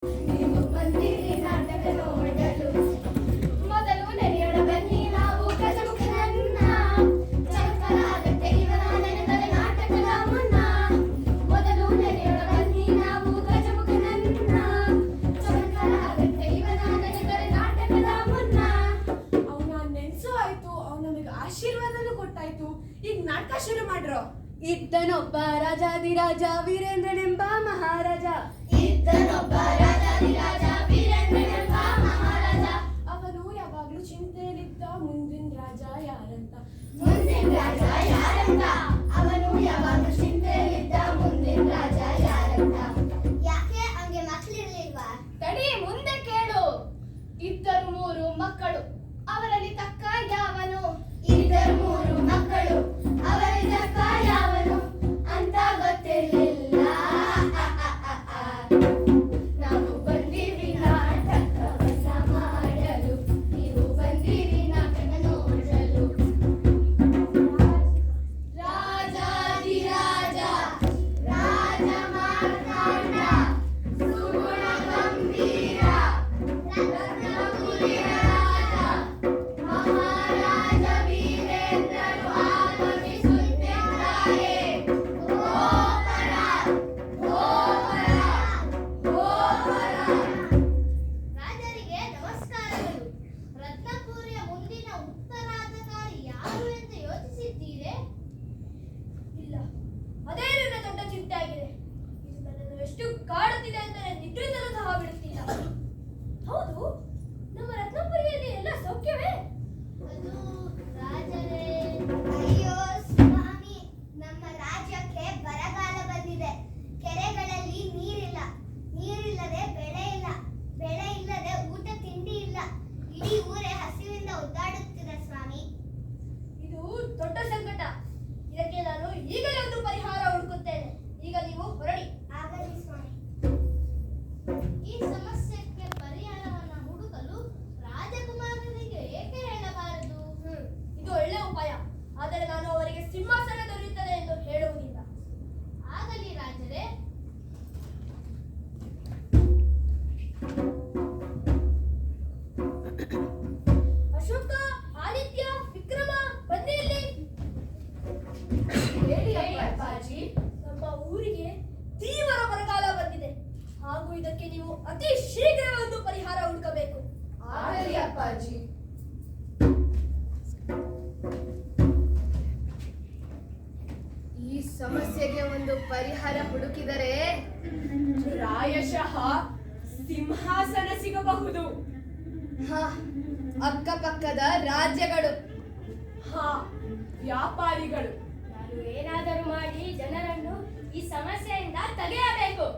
ನೀವು ಬಂದಿರಿ ನಾಟಕ ನೋಡಲು, ಮೊದಲು ನಡೆಯೋಣ ಬನ್ನಿ ನಾವು ಗಜಮುಖನನ್ನ. ಚಮತ್ಕಾರ ಆಗತ್ತೆ ಇವನ ನೆನೆದರೆ ನಾಟಕದ ಮುನ್ನ. ಮೊದಲು ನಡೆಯೋಣ ಬನ್ನಿ ನಾವು ಗಜಮುಖನನ್ನ. ಚಮತ್ಕಾರ ಆಗತ್ತೆ ಇವನ ನೆನೆದರೆ ನಾಟಕದ ಮುನ್ನ. ಅವನ ನೆನ್ಸು ಆಯ್ತು, ಅವ್ನು ನಮಗೆ ಆಶೀರ್ವಾದನೂ ಕೊಟ್ಟಾಯ್ತು. ಈಗ ನಾಟಕ ಶುರು ಮಾಡ್ರು. ಇದ್ದನೊಬ್ಬ ರಾಜಾದಿರಾಜ ವೀರೇಂದ್ರನೆಂಬ ಮಹಾರಾಜ. ಇದ್ದನೊಬ್ಬ ರಾಜಾದಿರಾಜ ವೀರೇಂದ್ರನೆಂಬ ಮಹಾರಾಜ. ಅವನು ಯಾವಾಗ್ಲೂ ಚಿಂತೆಯಲ್ಲಿದ್ದ ಮುಂದಿನ ರಾಜ ಯಾರಂತ. ಮುಂದಿನ ರಾಜ ಯಾರಂತ. ಅವನು ಯಾವಾಗ ಚಿಂತೆಯಲ್ಲಿದ್ದ ಮುಂದಿನ ರಾಜ ಯಾರಂತ. ಯಾಕೆ ಹಂಗೆ ಮಕ್ಕಳಿರ್ಲಿಲ್ವಾ? ತಡಿ, ಮುಂದೆ ಕೇಳು. ಇದ್ದರು 3 ಮಕ್ಕಳು, ಅವರಲ್ಲಿ ತಕ್ಕ ಯಾವನು? ಇದ್ದರು 3 ಮಕ್ಕಳು, ಅವರಲ್ಲಿ ತಕ್ಕ ಯಾವನು ಅಂತ ಗೊತ್ತಿರಲಿಲ್ಲ. ನಾವು ಬಂದಿರಿ ನಾಟಕವನ್ನ ಮಾಡಲು, ನೀವು ಬಂದಿರಿ ನಾಟಕ ನೋಡಲು. ರಾಜಾದಿರಾಜ ರಾಜ ಮಾರ್ತಾಂಡ ಸುಗುಣ ಗಂಭೀರ ರತ್ನಪುರಿಯ ರಾಜ ಮಹಾರಾಜ ವೀರೇಂದ್ರರು ಆಗಮಿಸುತ್ತಿದ್ದಾರೆ. ಗೋಪರ ಗೋಪರ ಗೋಪರ. ರಾಜರಿಗೆ ನಮಸ್ಕಾರಗಳು. ರತ್ನಪುರಿಯ ಮುಂದಿನ ಉತ್ತರಾಧಿಕಾರಿ ಯಾರು ಎಂದು ಯೋಚಿಸಿದ್ದೀರೇ? ಇಲ್ಲ, ಅದೇ ನನ್ನ ದೊಡ್ಡ ಚಿಂತೆ ಆಗಿದೆ. ಇದು ನನ್ನನ್ನು ಎಷ್ಟು ಕಾಡುತ್ತಿದೆ ಅಂದರೆ ನಿದ್ರಿಸಲು ಸಹ ಬಿಡುತ್ತಿಲ್ಲ. ಹೌದು, ನಮ್ಮ ರತ್ನಪುರಿಯಲ್ಲಿ ಎಲ್ಲ ಸೌಖ್ಯವೇ? ಅದು ರಾಜರೇ. ಅಯ್ಯೋ ಸ್ವಾಮಿ, ನಮ್ಮ ರಾಜ್ಯಕ್ಕೆ ಬರಗಾಲ ಬಂದಿದೆ. ಕೆರೆಗಳಲ್ಲಿ ನೀರಿಲ್ಲ, ನೀರಿಲ್ಲದೆ ಬೆಳೆ ಇಲ್ಲ, ಬೆಳೆ ಇಲ್ಲದೆ ಊಟ ತಿಂಡಿ ಇಲ್ಲ. ಇಡೀ ಊರೇ ಹಸಿವಿಂದ ಒದ್ದಾಡುತ್ತಿದೆ ಸ್ವಾಮಿ. ಇದು ದೊಡ್ಡ ಸಂಕಟ. ಇದಕ್ಕೆ ನಾನು ಈಗಲೇ ಒಂದು ಪರಿಹಾರ ಹುಡುಕುತ್ತೇನೆ. ಈಗ ನೀವು ಹೊರಡಿ. ಆಗಲಿ ಸ್ವಾಮಿ. ಈ ಸಮಸ್ಯೆಗೆ ಪರಿಹಾರವನ್ನು ಹುಡುಕಲು ರಾಜಕುಮಾರರಿಗೆ ಏಕೆ ಹೇಳಬಾರದು? ಇದು ಒಳ್ಳೆ ಉಪಾಯ. ಆದರೆ ನಾನು ಅವರಿಗೆ ಸಿಂಹಾಸನ ದೊರೆಯುತ್ತದೆ ಎಂದು ಹೇಳುವುದಿಲ್ಲ. ಆಗಲಿ ರಾಜರೇ. ಅಶೋಕ, ಆದಿತ್ಯ, ವಿಕ್ರಮ, ಬನ್ನಿ ಇಲ್ಲಿ. ಹೇಳಿ ಅಪ್ಪಾಜಿ. ನಮ್ಮ ಊರಿಗೆ ತೀವ್ರ ಬರಗಾಲ ಬಂದಿದೆ, ಹಾಗೂ ಇದಕ್ಕೆ ನೀವು ಅತಿ ಶೀಘ್ರ ಒಂದು ಪರಿಹಾರ ಹುಡುಕಬೇಕು. ಆಗಲಿ ಅಪ್ಪಾಜಿ. ಈ ಸಮಸ್ಯೆಗೆ ಒಂದು ಪರಿಹಾರ ಹುಡುಕಿದರೆ ಪ್ರಾಯಶಃ ಸಿಂಹಾಸನ ಸಿಗಬಹುದು. ಅಕ್ಕಪಕ್ಕದ ರಾಜ್ಯಗಳು, ವ್ಯಾಪಾರಿಗಳು. ನಾನು ಏನಾದರೂ ಮಾಡಿ ಜನರನ್ನು ಈ ಸಮಸ್ಯೆಯಿಂದ ತೆಗೆಯಬೇಕು.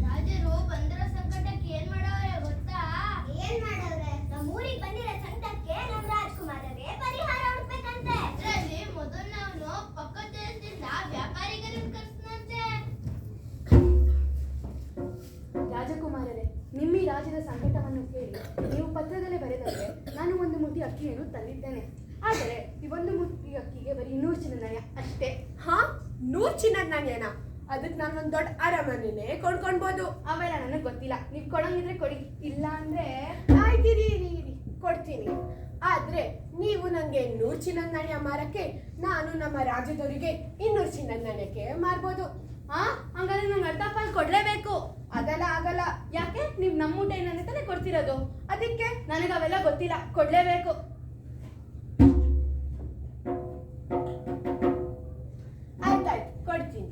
ರಾಜರು ಬಂದರ ಸಂಕಟಕ್ಕೆ ಏನ್ ಮಾಡವ್ರೆ ಗೊತ್ತಾ? ಏನ್ ಮಾಡವ್ರೆ? ನಮ್ಮೂರಿಗೆ ಬಂದಿರೋ ಸಂಕಟಕ್ಕೆ ನಮ್ಮ ರಾಜ್ಕುಮಾರರಿಗೆ ಪರಿಹಾರ ಹುಡುಕ್ಬೇಕಂತೆ. ಅದರಲ್ಲಿ ಮೊದಲನವನು ಪಕ್ಕದ ದೇಶದಿಂದ ವ್ಯಾಪಾರಿಗರನ್ನು ಕರೆಸ್ನಂತೆ. ರಾಜಕುಮಾರರೇ, ನಿಮ್ಮ ಈ ರಾಜ್ಯದ ಸಂಕಟವನ್ನು ಕೇಳಿ ನೀವು ಪತ್ರದಲ್ಲಿ ಬರೆದಂತೆ ನಾನು ಒಂದು ಮುಟ್ಟಿ ಅಕ್ಕಿಯನ್ನು ತಂದಿದ್ದೇನೆ. ಆದರೆ ಈ ಒಂದು ಮುಟ್ಟಿ ಅಕ್ಕಿಗೆ ಬರೀ 100 ಚಿನ್ನದ ನಾಣ್ಯ ಅಷ್ಟೇ. 100 ಚಿನ್ನದ ನಾಣ್ಯನ? ಅದಕ್ಕೆ ನಾನು ಒಂದು ದೊಡ್ಡ ಅರಮನೆನೇ ಕೊಂಡ್ಕೊಳ್ಬೋದು. ಅವೆಲ್ಲ ನನಗೆ ಗೊತ್ತಿಲ್ಲ. ನೀವು ಕೊಡಂಗಿದ್ರೆ ಕೊಡಿ, ಇಲ್ಲ ಅಂದ್ರೆ ಆಯ್ತಿರಿ, ಕೊಡ್ತೀನಿ. ಆದ್ರೆ ನೀವು ನಂಗೆ 100 ಚಿನ್ನದ ನಾಣ್ಯ ಮಾರಕ್ಕೆ ನಾನು ನಮ್ಮ ರಾಜ್ಯದವರಿಗೆ 200 ಚಿನ್ನದ ನಾಣ್ಯಕ್ಕೆ ಮಾರ್ಬೋದು. ಹಂಗಾದ್ರೆ ನಂಗೆ ಅರ್ಧ ಪಾಲ್ ಕೊಡ್ಲೇಬೇಕು. ಅದೆಲ್ಲ ಆಗಲ್ಲ. ಯಾಕೆ? ನೀವು ನಮ್ಮ ಊಟ ಏನಂತ ತಾನೇ ಕೊಡ್ತಿರೋದು. ಅದಕ್ಕೆ ನನಗೆ ಅವೆಲ್ಲ ಗೊತ್ತಿಲ್ಲ, ಕೊಡ್ಲೇಬೇಕು. ಆಯ್ತಾಯ್ತು, ಕೊಡ್ತೀನಿ.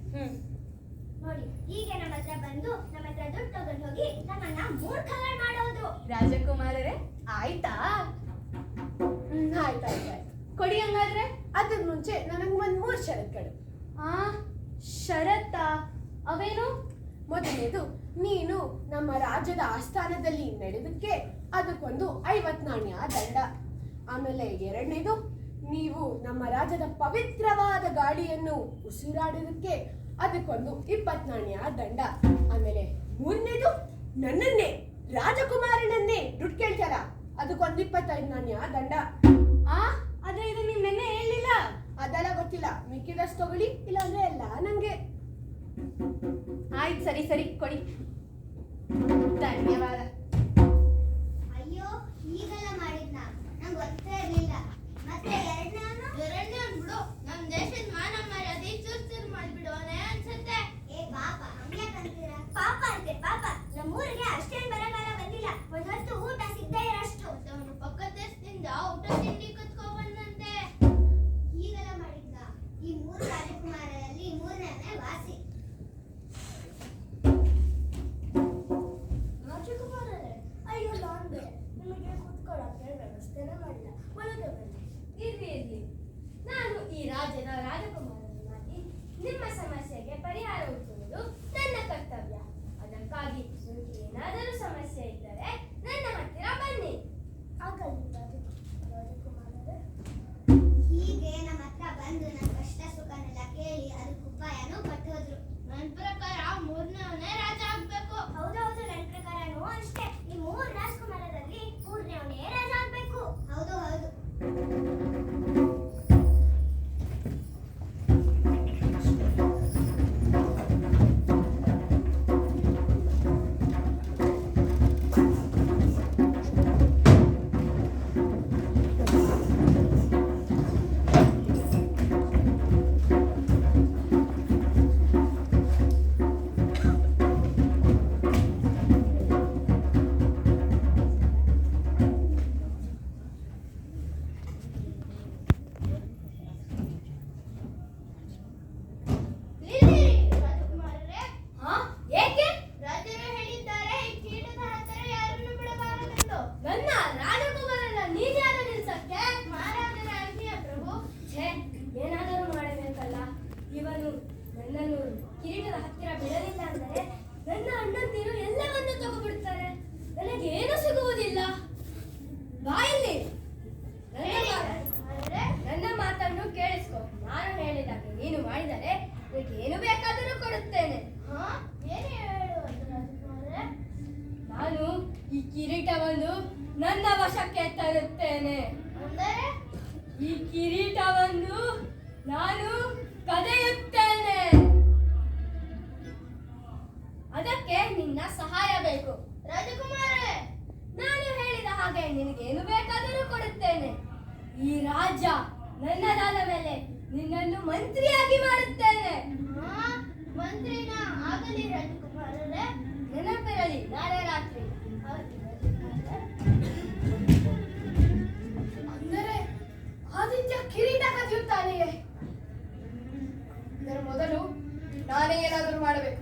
ನೋಡಿ, ಹೀಗೆ ನಮ್ಮ ಹತ್ರ ಬಂದು ನಮ್ಮ ಹತ್ರ ದುಡ್ಡು ತಗೊಂಡು ಹೋಗಿ ನಮ್ಮನ್ನ ಮೂರ್ಖಗಳು ಮಾಡೋದು. ರಾಜಕುಮಾರರೇ, ಆಯ್ತಾ? ಆಯ್ತಾಯ್ತಾಯ್ತು, ಕೊಡಿ ಹಂಗಾದ್ರೆ. ಅದ್ರ ಮುಂಚೆ ನನಗೆ ಒಂದು 3 ಷರತ್ತುಗಳು. ಷರತ್ತಾ? ಅವೇನು? ಮೊದಲನೇದು, ನೀನು ನಮ್ಮ ರಾಜ್ಯದ ಆಸ್ಥಾನದಲ್ಲಿ ನಡೆದಕ್ಕೆ ಅದಕ್ಕೊಂದು 50 ನಾಣ್ಯ ದಂಡ. ಆಮೇಲೆ ಎರಡನೇದು, ನೀವು ನಮ್ಮ ರಾಜ್ಯದ ಪವಿತ್ರವಾದ ಗಾಳಿಯನ್ನು ಉಸಿರಾಡೋದಕ್ಕೆ ಅದಕ್ಕೊಂದು 20 ನಾಣ್ಯ ದಂಡ. ಆಮೇಲೆ ಮೂರನೇದು, ನನ್ನನ್ನೇ ರಾಜಕುಮಾರನನ್ನೇ ದುಡ್ಡು ಕೇಳ್ತಾರ, ಅದಕ್ಕೊಂದು 25 ನಾಣ್ಯ ದಂಡ. ಆದ್ರೆ ಇದು ನೀನ್ ನೆನ್ನೆ ಹೇಳಿಲ್ಲ. ಅದೆಲ್ಲ ಗೊತ್ತಿಲ್ಲ, ಮಿಕ್ಕಿದಷ್ಟು ತಗೊಳ್ಳಿ, ಇಲ್ಲಾಂದ್ರೆ ಎಲ್ಲ ನಂಗೆ. ಆಯ್ತು, ಸರಿ ಸರಿ ಕೊಡಿ. ಧನ್ಯವಾದ. ಅಯ್ಯೋ, ಹೀಗೆಲ್ಲ ಮಾಡಿದ್ನ ನಂಗೆ ಗೊತ್ತೇ ಇರ್ಲಿಲ್ಲ. ಮತ್ತೆ ಎರಡನೇ ಬಿಡು, ನಮ್ ದೇಶದ ಮಾನ ಮರ್ಯಾದೆ ಚೂರ್ ಮಾಡ್ಬಿಡೋನೆ ಅನ್ಸುತ್ತೆ. ಏ ಪಾಪ, ಹಂಗ್ಯಾಕಂತೀರ? ಪಾಪ ಅಂತೆ ಪಾಪ. ನಮ್ಮೂರಿಗೆ ಅಷ್ಟೇನ್ ಬರಗಾಲ ಬಂದಿಲ್ಲ, ಒಂದ್ ಹೊತ್ತು ಊಟ ಸಿಗದೆ ಇರಷ್ಟು. ಅವನು ಪಕ್ಕದ ದೇಶದಿಂದ ಊಟ ತಿಂಡಿ ಕತ್ಕೊಂಡ್ ಬಂದಂತೆ. ಹೀಗೆಲ್ಲ ಮಾಡಿದ್ನ. ಈ 3 ರಾಜಕುಮಾರರಲ್ಲಿ 3ನೇ ವಾಸಿ. ರಾಜಕುಮಾರರೇ, ಅಯ್ಯೋ ಲಾಂಡೆ, ನಿಮಗೆ ಕೂತ್ಕೊಳ್ಳೋಕೆ ವ್ಯವಸ್ಥೆನೇ ಮಾಡಿಲ್ಲ. ಒಳಗೆ ಬನ್ನಿ. ಇರ್ಲಿ, ನಾನು ಈ ರಾಜ್ಯದ ರಾಜಕುಮಾರನಾಗಿ ನಿಮ್ಮ ಸಮಸ್ಯೆಗೆ ಪರಿಹಾರ ಹುಡುಕುವುದು ನನ್ನ ಕರ್ತವ್ಯ. ಅದಕ್ಕಾಗಿ ನಿಮಗೆ ಏನಾದರೂ ಸಮಸ್ಯೆ ಇದ್ದರೆ ನನ್ನ ಹತ್ತಿರ ಬನ್ನಿ. ಆಗಲಿ ರಾಜಕುಮಾರರೇ. ಹೀಗೆ ನಮ್ಮ ಹತ್ರ ಬಂದು ನನ್ನ ಕಷ್ಟ ಸುಖನೆಲ್ಲ ಕೇಳಿ ಅದಕ್ಕೆ ಉಪಾಯನೂ ಕೊಟ್ಟು ಹೋದ್ರು. ನನ್ನ ಪ್ರಕಾರ 3ನೇ ರಾಜ ಆಗ್ಬೇಕು. ಹೌದೌದು, ನನ್ನ ಪ್ರಕಾರನೂ ಅಷ್ಟೇ. ಈ 3 ರಾಜಕುಮಾರರಲ್ಲಿ 3ನೇ ರಾಜ ಆಗ್ಬೇಕು. ಹೌದು ಹೌದು. ನನ್ನನ್ನು ಕಿರೀಟದ ಹತ್ತಿರ ಬಿಡಲಿಲ್ಲ ಅಂದರೆ ನನ್ನ ಅಣ್ಣಂದಿರು ಎಲ್ಲವನ್ನೂ ತಗೊಂಡ್ಬಿಡ್ತಾರೆ. ನನಗೇನು ಸಿಗುವುದಿಲ್ಲ. ಬಾಯಲ್ಲಿ ನನ್ನ ಮಾತನ್ನು ಕೇಳಿಸ್ಕೊ. ನಾನು ಹೇಳಿದಾಗ ನೀನು ಮಾಡಿದರೆ ಏನು ಬೇಕಾದರೂ ಕೊಡುತ್ತೇನೆ. ನಾನು ಈ ಕಿರೀಟವನ್ನು ನನ್ನ ವಶಕ್ಕೆ ತರುತ್ತೇನೆ. ಈ ಕಿರೀಟವನ್ನು ನಾನು ಕದಿಯುತ್ತೇನೆ. ಅದಕ್ಕೆ ನಿನ್ನ ಸಹಾಯ ಬೇಕು. ರಾಜಕುಮಾರೇ, ನಾನು ಹೇಳಿದ ಹಾಗೆ ನಿನಗೇನು ಬೇಕಾದರೂ ಕೊಡುತ್ತೇನೆ. ಈ ರಾಜ್ಯ ನನ್ನದಾದ ಮೇಲೆ ನಿನ್ನನ್ನು ಮಂತ್ರಿಯಾಗಿ ಮಾಡುತ್ತೇನೆ. ಮಂತ್ರಿನ ಆಗಲಿ ರಾಜಕುಮಾರರೇ. ನೆನಪಿರಲಿ, ನಾಳೆ ರಾತ್ರಿ. ಅಂದರೆ ಆದಿತ್ಯ ಕಿರೀಟ ಕದಿಯುತ್ತಾನೆಯೇ? ಇದರ ಮೊದಲು ನಾನೇ ಏನಾದರೂ ಮಾಡಬೇಕು.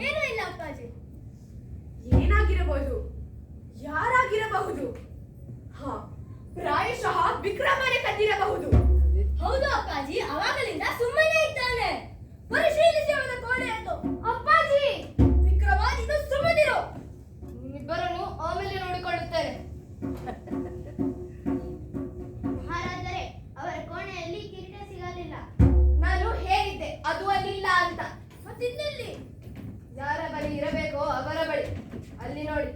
ಏನೂ ಇಲ್ಲ ಅಪ್ಪಾಜಿ. ಏನಾಗಿರಬಹುದು? ಯಾರಾಗಿರಬಹುದು? ಪ್ರಾಯಶಃ ವಿಕ್ರಮನೇ ಕದ್ದಿರಬಹುದು. ಹೌದು ಅಪ್ಪಾಜಿ, ಅವಾಗಲಿಂದ ಸುಮ್ಮನೆ ಇದ್ದಾನೆ. ಪರಿಶೀಲನೆ ಇರಬೇಕೋ ಅವರ ಬಳಿ. ಅಲ್ಲಿ ನೋಡಿ.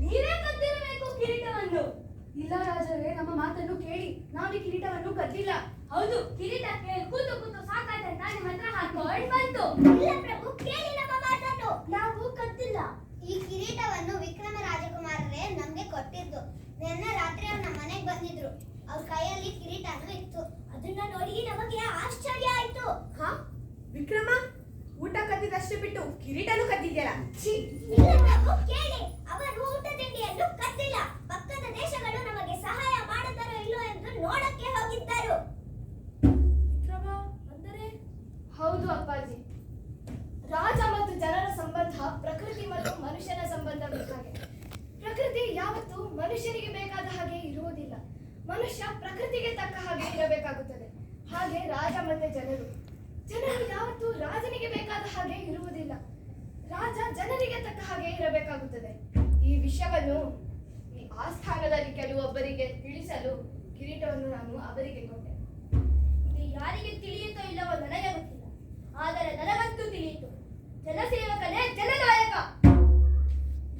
ನೀವೇ ಕದ್ದಿರಬೇಕು ಕಿರೀಟವನ್ನು. ಇಲ್ಲ ರಾಜರೇ, ನಮ್ಮ ಮಾತನ್ನು ಕೇಳಿ. ನಾನು ಈ ಕಿರೀಟವನ್ನು ಕದ್ದಿಲ್ಲ. ಹೌದು, ಕಿರೀಟಕ್ಕೆ ಕೂತು ಕೂತು ಸಾಕಾಯ್ತಂತ ನಿಮ್ಮ ಹತ್ರ ಹಾಕೊಂಡು ಬಂತು. ಇಲ್ಲ ಪ್ರಭು, ಕೇಳಿ ನಮ್ಮ ಮಾತನ್ನು. ನಾವು ಕದ್ದಿಲ್ಲ. ಈ ಕಿರೀಟವನ್ನು ವಿಕ್ರಮ ರಾಜಕುಮಾರರೇ ನಮ್ಗೆ ಕೊಟ್ಟಿದ್ದು. ನಿನ್ನೆ ರಾತ್ರಿ ಅವ್ರು ನಮ್ಮ ಮನೆಗೆ ಬಂದಿದ್ರು. ಅವ್ರ ಕೈಯಲ್ಲಿ ಕಿರೀಟನೂ ಇತ್ತು. ಅದನ್ನ ನೋಡಿ ನಮಗೆ ಆಶ್ಚರ್ಯ ಆಯ್ತು. ಹಾ, ವಿಕ್ರಮ, ಊಟ ಕದ್ದಿದ್ದಷ್ಟೇ ಬಿಟ್ಟು ಕಿರೀಟನೂ ಕದ್ದಿದ್ಯಲ್ಲ. ಛೀ! ಇಲ್ಲ ಪ್ರಭು, ಕೇಳಿ. ಅವರು ಊಟ ತಿಂಡಿಯನ್ನು ಕದ್ದಿಲ್ಲ. ಪಕ್ಕದ ದೇಶಗಳು ನಮಗೆ ಸಹಾಯ ಮಾಡುತ್ತಾರೋ ಇಲ್ಲೋ ಎಂದು ನೋಡಕ್ಕೆ ಹೋಗಿದ್ದರು. ವಿಕ್ರಮ ಅಂದರೆ? ಹೌದು ಅಪ್ಪಾಜಿ. ರಾಜ ಮತ್ತು ಜನರ ಸಂಬಂಧ ಪ್ರಕೃತಿ ಮತ್ತು ಮನುಷ್ಯನ ಸಂಬಂಧ ಬೇಕಾಗೆ. ಪ್ರಕೃತಿ ಯಾವತ್ತೂ ಮನುಷ್ಯನಿಗೆ ಬೇಕಾದ ಹಾಗೆ ಇರುವುದಿಲ್ಲ. ಮನುಷ್ಯ ಪ್ರಕೃತಿಗೆ ತಕ್ಕ ಹಾಗೆ ಇರಬೇಕಾಗುತ್ತದೆ. ಹಾಗೆ ರಾಜ ಮತ್ತೆ ಜನರು ಯಾವತ್ತೂ ರಾಜನಿಗೆ ಬೇಕಾದ ಹಾಗೆ ಇರುವುದಿಲ್ಲ. ರಾಜ ಜನರಿಗೆ ತಕ್ಕ ಹಾಗೆ ಇರಬೇಕಾಗುತ್ತದೆ. ಈ ವಿಷಯವನ್ನು ಈ ಆಸ್ಥಾನದಲ್ಲಿ ಕೆಲವೊಬ್ಬರಿಗೆ ತಿಳಿಸಲು ಕಿರೀಟವನ್ನು ನಾನು ಅವರಿಗೆ ಕೊಟ್ಟೆ. ಇದು ಯಾರಿಗೆ ತಿಳಿಯುತ್ತೋ ಇಲ್ಲವೋ ನನಗೆ ಗೊತ್ತಿಲ್ಲ, ಆದರೆ ನನಗಂತೂ ತಿಳಿಯಿತು. ಜನಸೇವಕನೇ ಜನನಾಯಕ.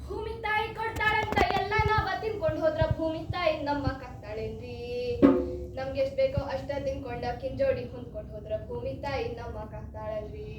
ಭೂಮಿ ತಾಯಿ ಕೊಡ್ತಾಳಂತ ಎಲ್ಲ ನಾವ ತಿನ್ಕೊಂಡು ಹೋದ್ರ ಭೂಮಿ ತಾಯಿ ನಮ್ಮ ಕತ್ತಾಳೇನ್ರಿ. ನಮ್ಗೆ ಎಷ್ಟ್ ಬೇಕೋ ಅಷ್ಟ ತಿನ್ಕೊಂಡ ಕಿಂಜೋಡಿ ಹೊಂದ್ಕೊಂಡು ಹೋದ್ರ ಭೂಮಿ ತಾಯಿ ನಮ್ಮ ಕತ್ತಾಳಲ್ರಿ.